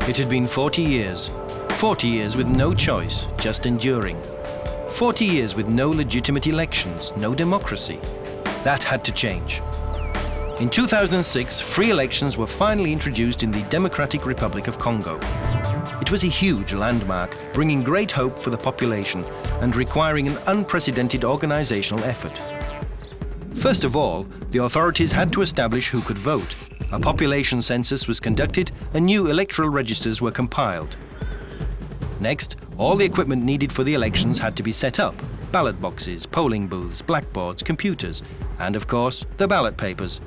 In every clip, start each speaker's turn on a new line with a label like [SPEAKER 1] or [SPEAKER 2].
[SPEAKER 1] It had been 40 years. 40 years with no choice, just enduring. 40 years with no legitimate elections, no democracy. That had to change. In 2006, free elections were finally introduced in the Democratic Republic of Congo. It was a huge landmark, bringing great hope for the population and requiring an unprecedented organizational effort. First of all, the authorities had to establish who could vote. A population census was conducted and new electoral registers were compiled. Next, all the equipment needed for the elections had to be set up: ballot boxes, polling booths, blackboards, computers, and of course, the ballot papers.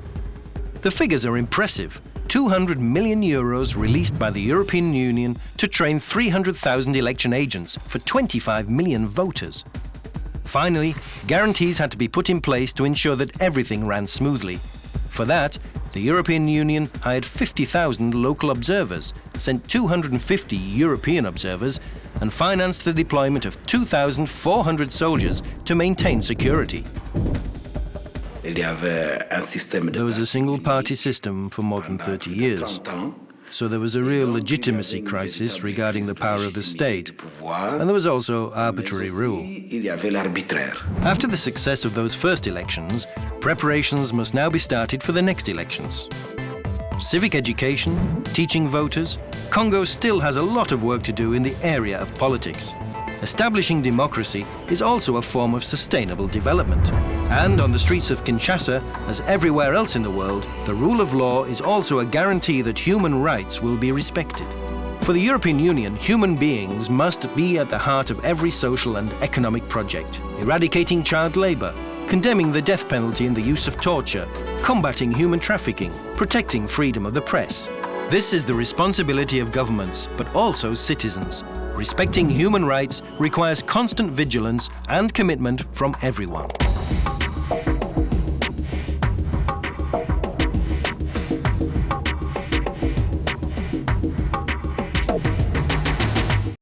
[SPEAKER 1] The figures are impressive. 200 million euros released by the European Union to train 300,000 election agents for 25 million voters. Finally, guarantees had to be put in place to ensure that everything ran smoothly. For that, the European Union hired 50,000 local observers, sent 250 European observers, and financed the deployment of 2,400 soldiers to maintain security. There was a single-party system for more than 30 years. So there was a real legitimacy crisis regarding the power of the state. And there was also arbitrary rule. After the success of those first elections, preparations must now be started for the next elections. Civic education, teaching voters, Congo still has a lot of work to do in the area of politics. Establishing democracy is also a form of sustainable development. And on the streets of Kinshasa, as everywhere else in the world, the rule of law is also a guarantee that human rights will be respected. For the European Union, human beings must be at the heart of every social and economic project, eradicating child labor, condemning the death penalty and the use of torture, combating human trafficking, protecting freedom of the press. This is the responsibility of governments, but also citizens. Respecting human rights requires constant vigilance and commitment from everyone.